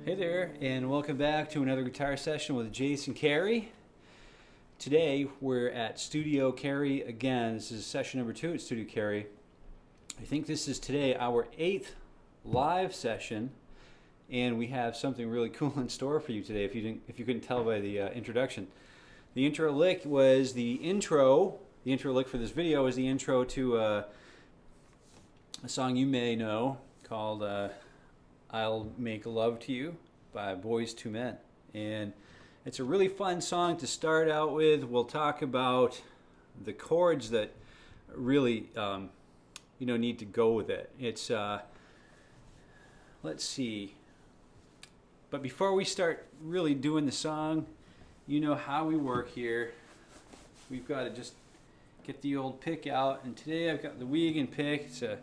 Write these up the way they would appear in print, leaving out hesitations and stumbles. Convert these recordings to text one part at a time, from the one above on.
Hey there, and welcome back to another guitar session with Jason Carey. Today we're at Studio Carey again. This is session number 2 at Studio Carey. I think this is today our 8th live session, and we have something really cool in store for you today. If you couldn't tell by the introduction, the intro lick was the intro. The intro lick for this video is the intro to a song you may know called I'll Make Love to You by Boyz II Men. And it's a really fun song to start out with. We'll talk about the chords that really need to go with it. It's let's see. But before we start really doing the song, you know how we work here. We've got to just get the old pick out. And today I've got the Wiegand pick. It's a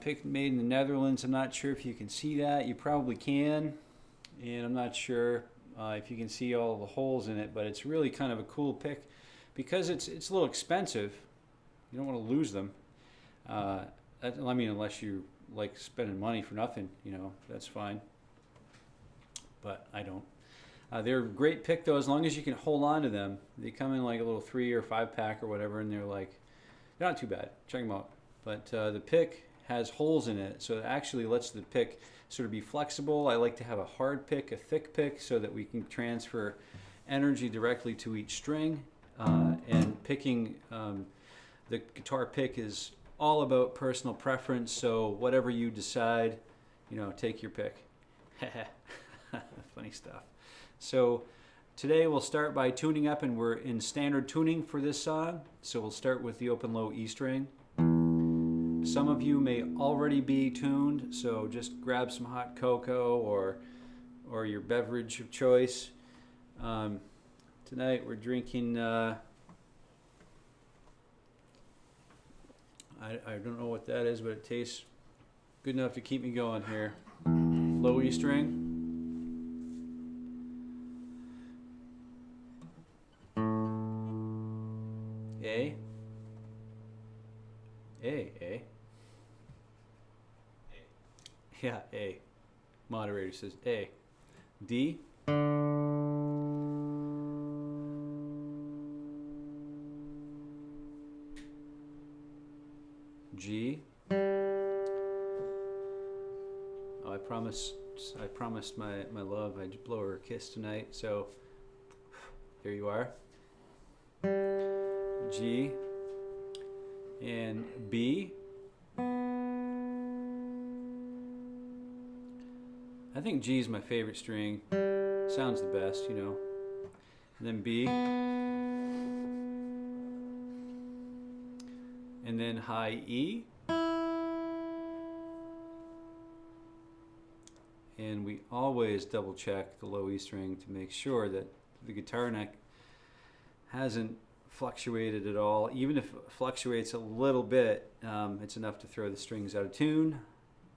pick made in the Netherlands. I'm not sure if you can see that. You probably can, and I'm not sure if you can see all the holes in it, but it's really kind of a cool pick because it's a little expensive. You don't want to lose them. I mean, unless you like spending money for nothing, that's fine. But I don't. They're a great pick though, as long as you can hold on to them. They come in like a little 3 or 5 pack or whatever, and they're not too bad. Check them out. But the pick has holes in it, so it actually lets the pick sort of be flexible. I like to have a hard pick, a thick pick, so that we can transfer energy directly to each string. And picking the guitar pick is all about personal preference, so whatever you decide, take your pick. Funny stuff. So today we'll start by tuning up, and we're in standard tuning for this song. So we'll start with the open low E string. Some of you may already be tuned, so just grab some hot cocoa or your beverage of choice. Tonight we're drinking, I don't know what that is, but it tastes good enough to keep me going here. Low E string. A. A. Yeah, A. Moderator says A. D. G. Oh, I promised my love I'd blow her a kiss tonight, so there you are. G. And B. I think G is my favorite string. Sounds the best, And then B. And then high E. And we always double check the low E string to make sure that the guitar neck hasn't fluctuated at all. Even if it fluctuates a little bit, it's enough to throw the strings out of tune.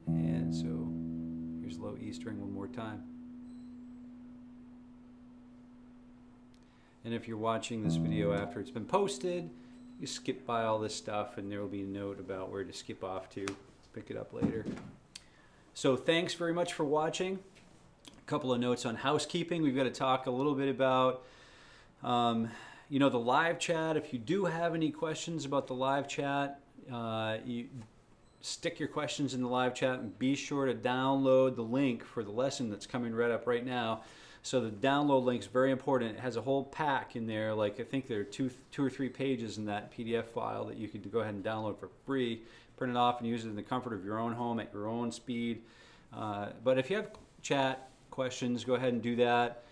And so here's low E string one more time. And if you're watching this video after it's been posted, you skip by all this stuff and there will be a note about where to skip off to. Pick it up later. So thanks very much for watching. A couple of notes on housekeeping. We've got to talk a little bit about the live chat. If you do have any questions about the live chat, you stick your questions in the live chat and be sure to download the link for the lesson that's coming right up right now. So the download link is very important. It has a whole pack in there. I think there are two or three pages in that PDF file that you could go ahead and download for free, print it off and use it in the comfort of your own home at your own speed. But if you have chat questions, go ahead and do that.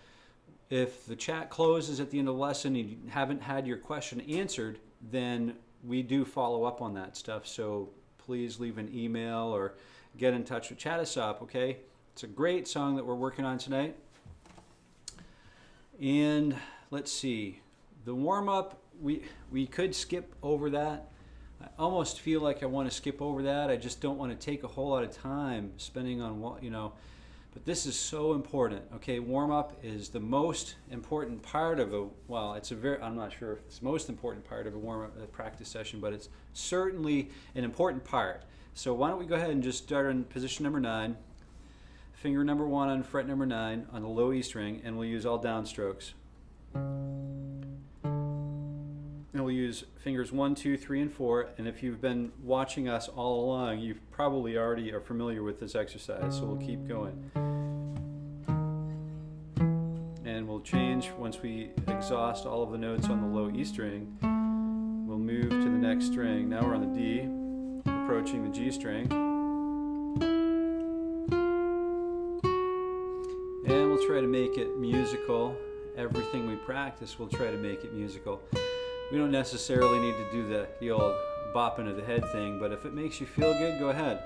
If the chat closes at the end of the lesson and you haven't had your question answered, then we do follow up on that stuff. So please leave an email or get in touch with Chat Us Up, okay? It's a great song that we're working on tonight. And let's see, the warm-up, we could skip over that. I almost feel like I want to skip over that. I just don't want to take a whole lot of time spending on what, but this is so important. Okay, warm-up is the most important part of I'm not sure if it's the most important part of a warm-up practice session, but it's certainly an important part. So why don't we go ahead and just start on position number 9, finger number 1 on fret number 9 on the low E string, and we'll use all downstrokes. And we'll use fingers 1, 2, 3, and 4. And if you've been watching us all along, you probably already are familiar with this exercise, so we'll keep going. And we'll change once we exhaust all of the notes on the low E string. We'll move to the next string. Now we're on the D, approaching the G string. And we'll try to make it musical. Everything we practice, we'll try to make it musical. We don't necessarily need to do the old bopping of the head thing, but if it makes you feel good, go ahead.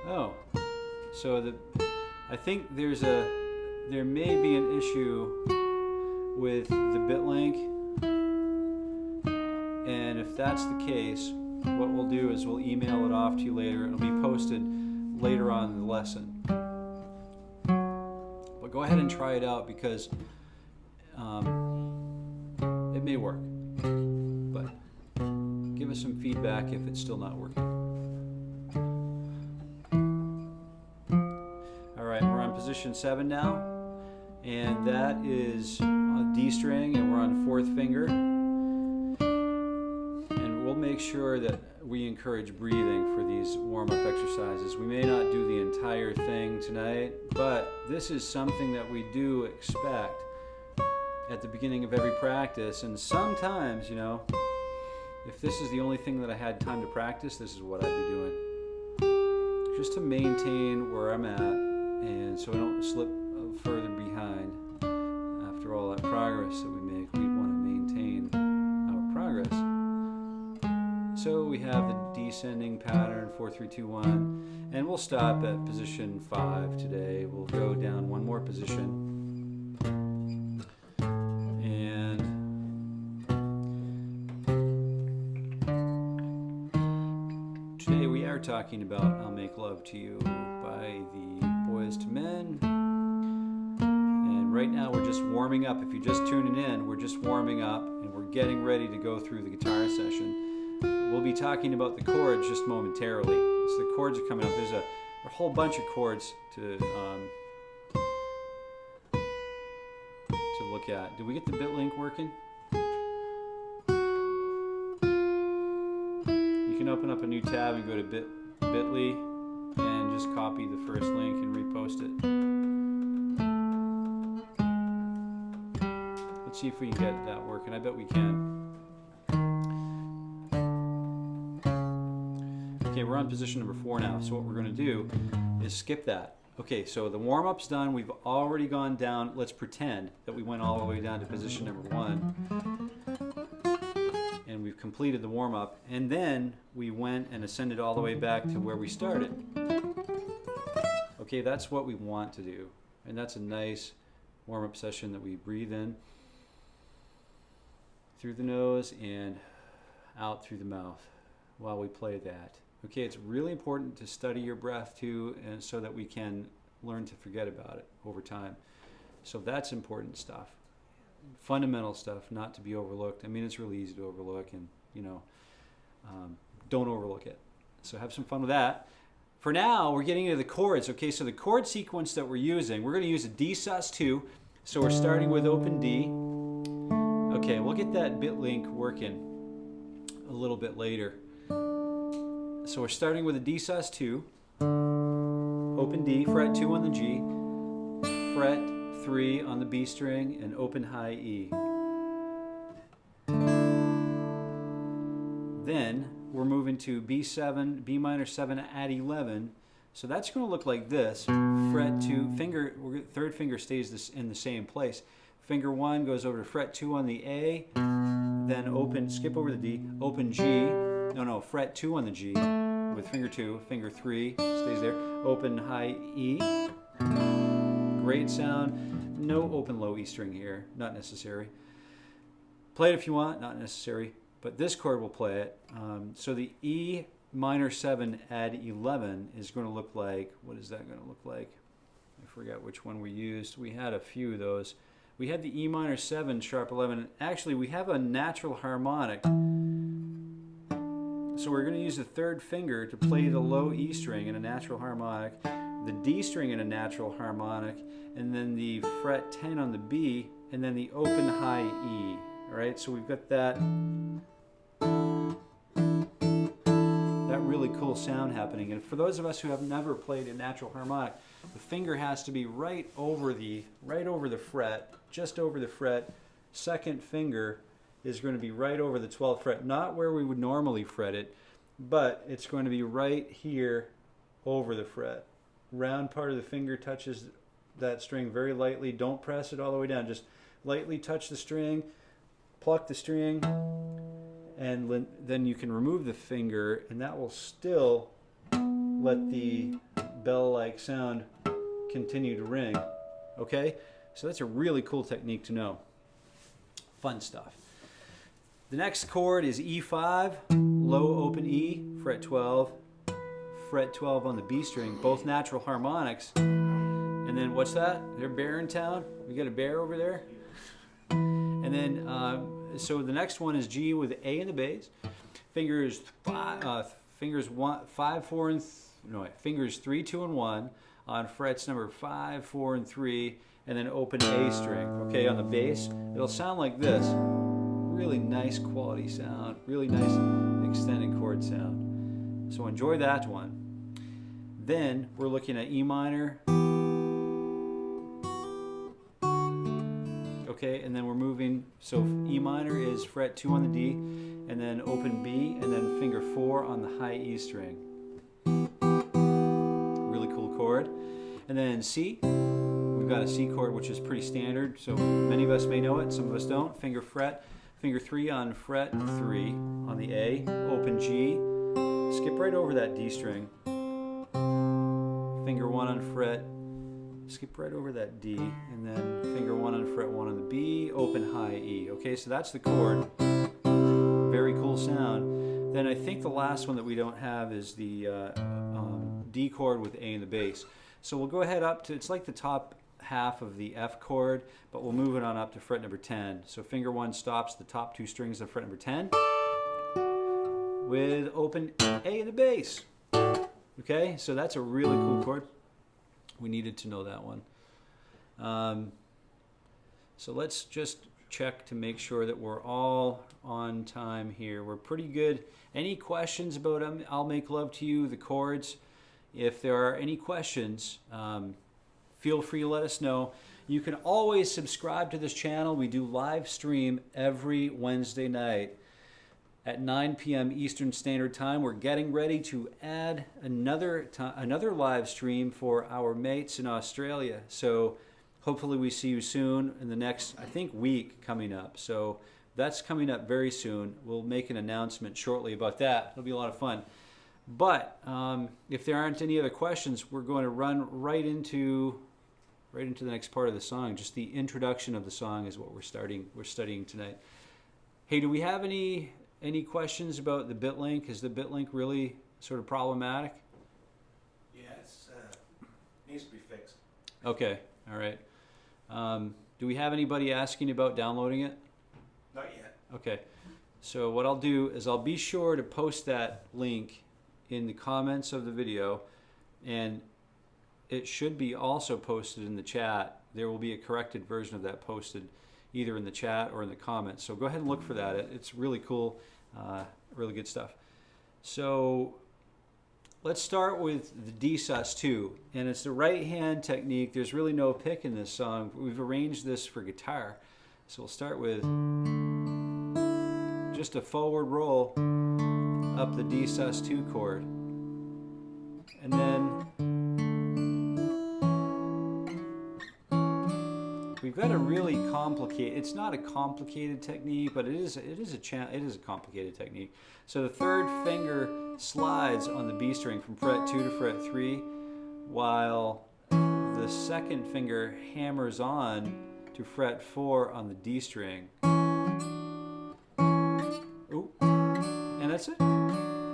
Oh, so I think there may be an issue with the bit link, and if that's the case, what we'll do is we'll email it off to you later. It'll be posted later on in the lesson. But go ahead and try it out because it may work. But give us some feedback if it's still not working. All right, we're on position 7 now, and that is on D string, and we're on 4th finger. And we'll make sure that we encourage breathing for these warm-up exercises. We may not do the entire thing tonight, but this is something that we do expect at the beginning of every practice. And sometimes, if this is the only thing that I had time to practice, this is what I'd be doing. Just to maintain where I'm at, and so I don't slip further behind. After all that progress that we make, we want to maintain our progress. So we have the descending pattern, 4, 3, 2, 1, and we'll stop at position 5 today. We'll go down one more position, and today we are talking about I'll Make Love to You by the Boyz II Men. And right now we're just warming up. If you're just tuning in, we're just warming up, and we're getting ready to go through the guitar session. We'll be talking about the chords just momentarily. So the chords are coming up. There's a whole bunch of chords to look at. Did we get the bit link working? You can open up a new tab and go to bit.ly and just copy the first link and repost it. Let's see if we can get that working. I bet we can. Okay, we're on position number 4 now, so what we're going to do is skip that. Okay, so the warm-up's done. We've already gone down. Let's pretend that we went all the way down to position number 1. And we've completed the warm-up. And then we went and ascended all the way back to where we started. Okay, that's what we want to do. And that's a nice warm-up session that we breathe in through the nose and out through the mouth while we play that. Okay, it's really important to study your breath too, and so that we can learn to forget about it over time. So that's important stuff. Fundamental stuff, not to be overlooked. I mean, it's really easy to overlook, and don't overlook it. So have some fun with that. For now, we're getting into the chords. Okay, so the chord sequence that we're using, we're going to use a D sus2. So we're starting with open D. Okay, we'll get that bit link working a little bit later. So we're starting with a D sus2, open D, fret 2 on the G, fret 3 on the B string, and open high E. Then we're moving to B7, B minor 7 at 11. So that's going to look like this. Fret 2, third finger stays in the same place. Finger 1 goes over to fret 2 on the A, then open, skip over the D, open G, fret 2 on the G with finger 2, finger 3 stays there, open high E, great sound, no open low E string here, not necessary. Play it if you want, not necessary, but this chord will play it. So the E minor 7 add 11 is going to look like, what is that going to look like? I forgot which one we used. We had a few of those. We had the E minor 7 sharp 11. Actually, we have a natural harmonic. So we're going to use the third finger to play the low E string in a natural harmonic, the D string in a natural harmonic, and then the fret 10 on the B, and then the open high E. All right, so we've got that really cool sound happening. And for those of us who have never played a natural harmonic, the finger has to be right over the fret, just over the fret. Second finger is going to be right over the 12th fret, not where we would normally fret it, but it's going to be right here over the fret. Round part of the finger touches that string very lightly. Don't press it all the way down. Just lightly touch the string, pluck the string, and then you can remove the finger, and that will still let the bell-like sound continue to ring. Okay? So that's a really cool technique to know. Fun stuff. The next chord is E5, low open E, fret 12 on the B string, both natural harmonics. And then what's that? They're bear in town? We got a bear over there? And then, so the next one is G with A in the bass. Fingers 3, 2, and 1 on frets number 5, 4, and 3, and then open A string. Okay, on the bass, it'll sound like this. Really nice quality sound, really nice extended chord sound. So enjoy that one. Then we're looking at E minor. Okay, and then we're moving, so E minor is fret 2 on the D, and then open B, and then finger 4 on the high E string. Really cool chord. And then C, we've got a C chord which is pretty standard, so many of us may know it, some of us don't. Finger 3 on fret 3 on the A, open G, skip right over that D string. Finger 1 on fret, skip right over that D, and then finger 1 on fret 1 on the B, open high E. Okay, so that's the chord. Very cool sound. Then I think the last one that we don't have is the D chord with A in the bass. So we'll go ahead up to, it's like the top half of the F chord, but we'll move it on up to fret number 10. So finger 1 stops the top 2 strings of fret number 10 with open A in the bass. Okay, so that's a really cool chord. We needed to know that one. So let's just check to make sure that we're all on time here. We're pretty good. Any questions about them? I'll Make Love to You, the chords. If there are any questions, feel free to let us know. You can always subscribe to this channel. We do live stream every Wednesday night at 9 p.m. Eastern Standard Time. We're getting ready to add another live stream for our mates in Australia. So hopefully we see you soon in the next, I think, week coming up. So that's coming up very soon. We'll make an announcement shortly about that. It'll be a lot of fun. But if there aren't any other questions, we're going to run right into the next part of the song. Just the introduction of the song is what we're studying tonight. Hey, do we have any questions about the bit link? Is the bit link really sort of problematic? Yeah, it needs to be fixed. Okay, all right. Do we have anybody asking about downloading it? Not yet. Okay, so what I'll do is I'll be sure to post that link in the comments of the video, and it should be also posted in the chat. There will be a corrected version of that posted either in the chat or in the comments. So go ahead and look for that. It's really cool, really good stuff. So let's start with the D sus2, and it's the right hand technique. There's really no pick in this song. We've arranged this for guitar. So we'll start with just a forward roll up the D sus2 chord. And then we've got a really complicated, it's not a complicated technique, but it is a complicated technique. So the third finger slides on the B string from fret 2 to fret 3, while the second finger hammers on to fret 4 on the D string. Ooh. And that's it.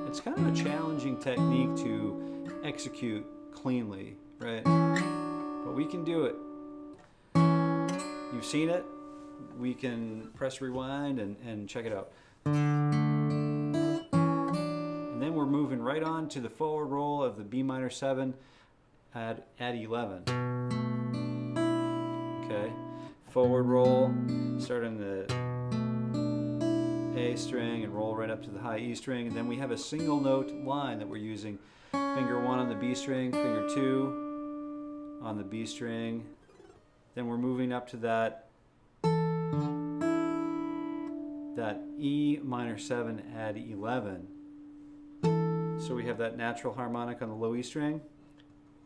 It's kind of a challenging technique to execute cleanly, right? But we can do it. You've seen it. We can press rewind and check it out. And then we're moving right on to the forward roll of the B minor 7 at 11. Okay, forward roll, start on the A string and roll right up to the high E string, and then we have a single note line that we're using. Finger 1 on the B string, finger 2 on the B string. Then we're moving up to that E minor 7 add 11. So we have that natural harmonic on the low E string,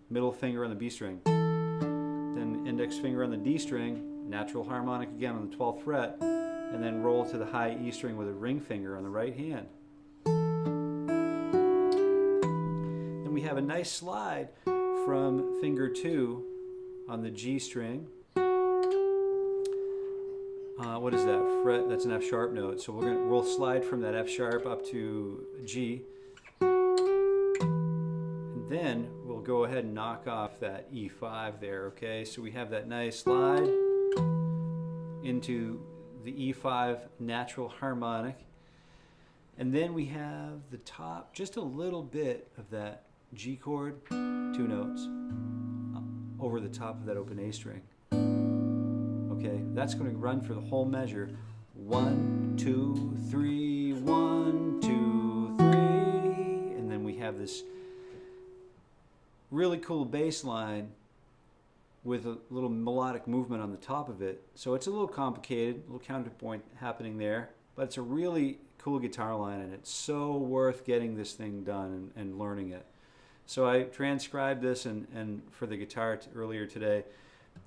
middle finger on the B string, then index finger on the D string, natural harmonic again on the 12th fret, and then roll to the high E string with a ring finger on the right hand. Then we have a nice slide from finger 2 on the G string. What is that? Fret, that's an F sharp note. So we'll slide from that F sharp up to G. And then we'll go ahead and knock off that E5 there, okay? So we have that nice slide into the E5 natural harmonic. And then we have the top, just a little bit of that G chord, 2 notes, over the top of that open A string. Okay, that's going to run for the whole measure. 1, 2, 3, 1, 2, 3. And then we have this really cool bass line with a little melodic movement on the top of it. So it's a little complicated, a little counterpoint happening there, but it's a really cool guitar line, and it's so worth getting this thing done and learning it. So I transcribed this and for the guitar earlier today,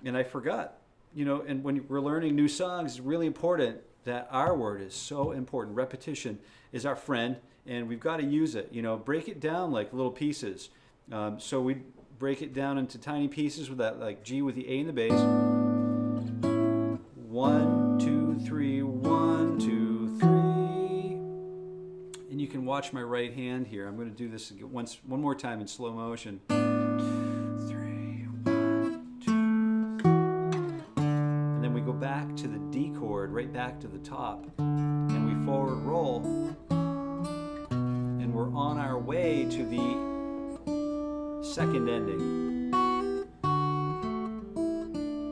and I forgot. You know, and when we're learning new songs, it's really important that our word is so important. Repetition is our friend, and we've got to use it. You know, break it down like little pieces. So we break it down into tiny pieces with that, like G with the A in the bass. 1, 2, 3, 1, 2, 3. And you can watch my right hand here. I'm going to do this one more time in slow motion. Back to the D chord, right back to the top, and we forward roll, and we're on our way to the second ending.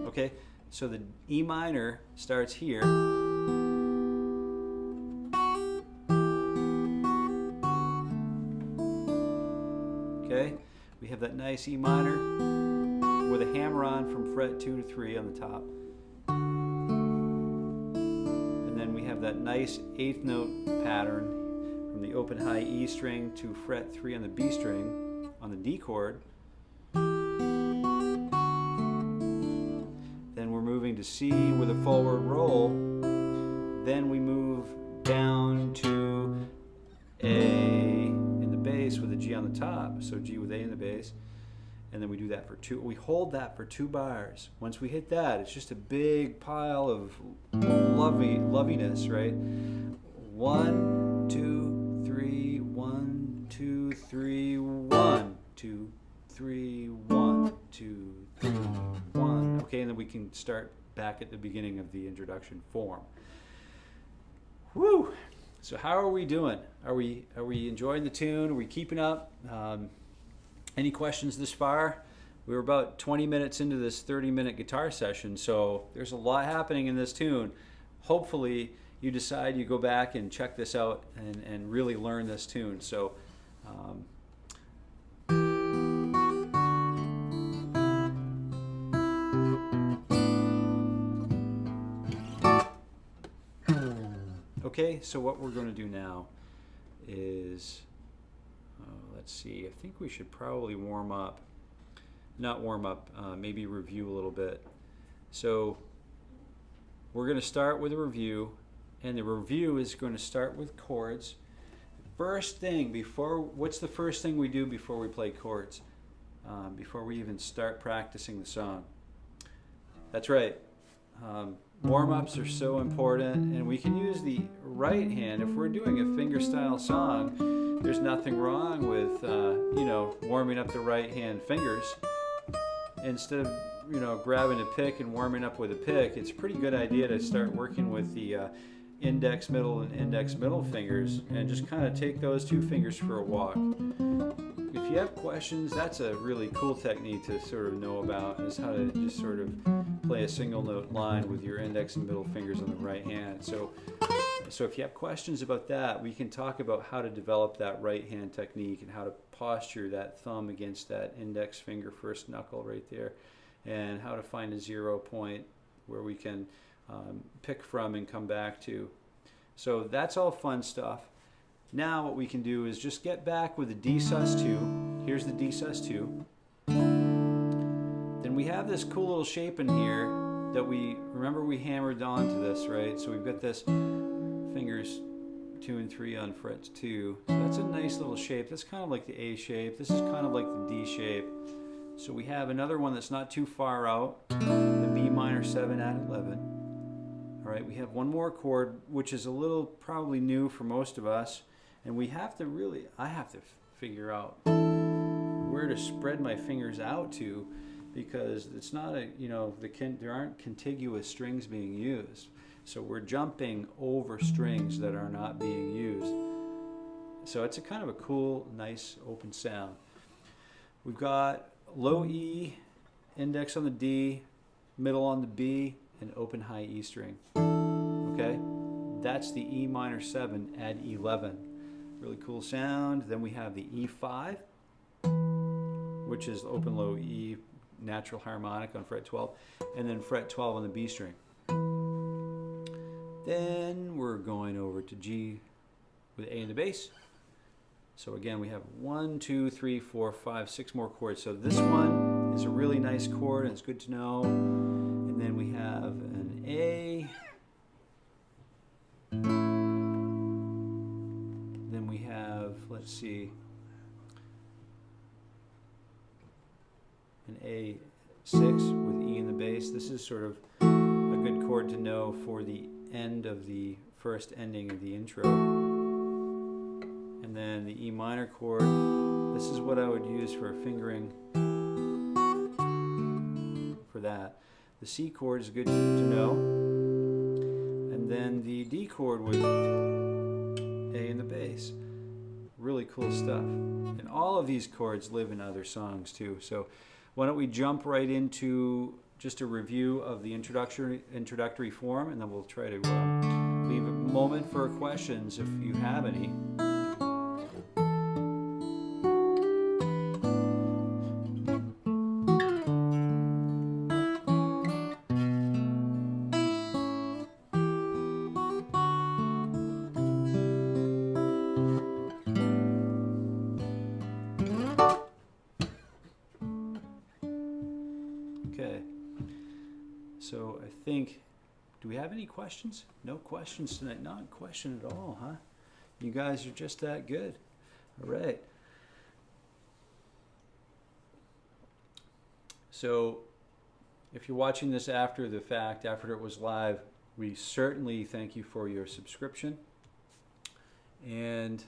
Okay, so the E minor starts here. Okay, we have that nice E minor with a hammer on from fret 2 to 3 on the top. That nice 8th note pattern from the open high E string to fret 3 on the B string on the D chord. Then we're moving to C with a forward roll. Then we move down to A in the bass with a G on the top, so G with A in the bass. And then we do that for 2. We hold that for 2 bars. Once we hit that, it's just a big pile of loviness, right? 1, 2, 3, 1, 2, 3, 1, 2, 3, 1, 2, 3, 1. Okay, and then we can start back at the beginning of the introduction form. Woo! So how are we doing? Are we enjoying the tune? Are we keeping up? Any questions this far? We were about 20 minutes into this 30-minute guitar session, so there's a lot happening in this tune. Hopefully you decide you go back and check this out and really learn this tune. So okay, so what we're going to do now is, let's see, I think we should probably warm up. Not warm up, maybe review a little bit. So we're going to start with a review, and the review is going to start with chords. First thing, what's the first thing we do before we play chords? Before we even start practicing the song? That's right. Warm-ups are so important, and we can use the right hand. If we're doing a fingerstyle song, there's nothing wrong with warming up the right hand fingers. Instead of grabbing a pick and warming up with a pick, it's a pretty good idea to start working with the index middle and index middle fingers, and just kind of take those two fingers for a walk. If you have questions, that's a really cool technique to sort of know about, is how to just sort of play a single note line with your index and middle fingers on the right hand. So if you have questions about that, we can talk about how to develop that right hand technique and how to posture that thumb against that index finger first knuckle right there, and how to find a 0 point where we can pick from and come back to. So that's all fun stuff. Now what we can do is just get back with the D sus2. Here's the D sus2. Then we have this cool little shape in here that we hammered onto this, right? So we've got this fingers 2 and 3 on fret 2. So that's a nice little shape. That's kind of like the A shape. This is kind of like the D shape. So we have another one that's not too far out, the B minor 7 at 11. All right, we have one more chord, which is a little probably new for most of us, and I have to figure out where to spread my fingers out to, because it's not there aren't contiguous strings being used. So we're jumping over strings that are not being used. So it's a kind of a cool, nice, open sound. We've got low E, index on the D, middle on the B, and open high E string. Okay? That's the E minor 7 at 11. Really cool sound. Then we have the E5, which is open low E, natural harmonic on fret 12, and then fret 12 on the B string. Then we're going over to G with A in the bass. So again, we have 1, 2, 3, 4, 5, 6 more chords. So this one is a really nice chord, and it's good to know. And then we have an A. Then we have, let's see, an A6 with E in the bass. This is sort of a good chord to know for the end of the first ending of the intro. And then the E minor chord, this is what I would use for fingering for that. The C chord is good to know. And then the D chord with A in the bass. Really cool stuff. And all of these chords live in other songs too. So why don't we jump right into just a review of the introductory form, and then we'll try to leave a moment for questions if you have any. Okay, so I think, do we have any questions? No questions tonight. Not a question at all, huh? You guys are just that good. All right. So if you're watching this after the fact, after it was live, we certainly thank you for your subscription. And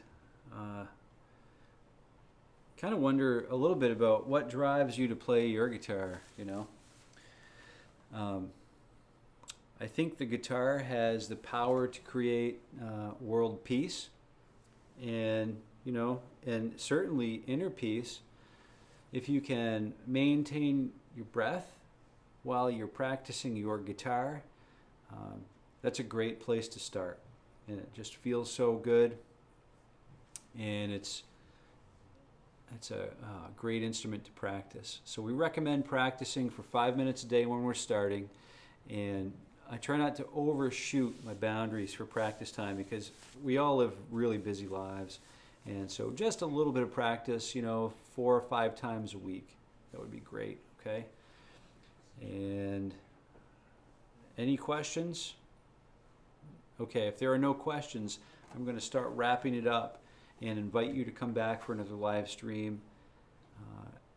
kind of wonder a little bit about what drives you to play your guitar, I think the guitar has the power to create world peace, and certainly inner peace if you can maintain your breath while you're practicing your guitar. That's a great place to start, and it just feels so good, and it's a great instrument to practice. So we recommend practicing for 5 minutes a day when we're starting, and I try not to overshoot my boundaries for practice time because we all live really busy lives. And so just a little bit of practice, 4 or 5 times a week. That would be great, okay? And any questions? Okay, if there are no questions, I'm going to start wrapping it up and invite you to come back for another live stream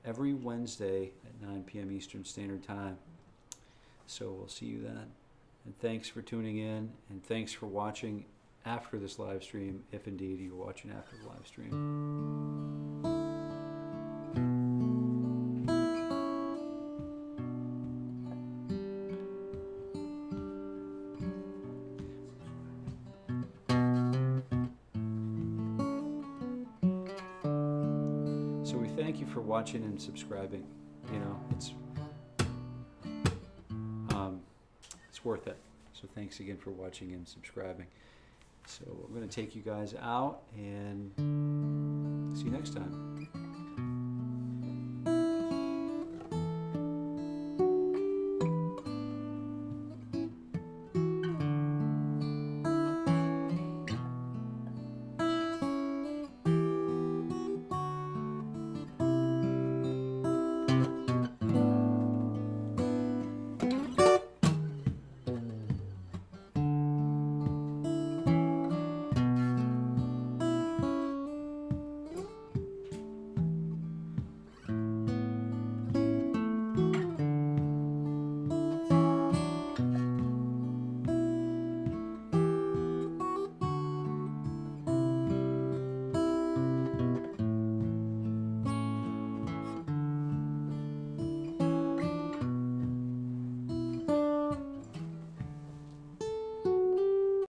every Wednesday at 9 p.m. Eastern Standard Time. So we'll see you then. And thanks for tuning in, and thanks for watching after this live stream, if indeed you're watching after the live stream. So we thank you for watching and subscribing. It's worth it. So thanks again for watching and subscribing. So I'm going to take you guys out and see you next time.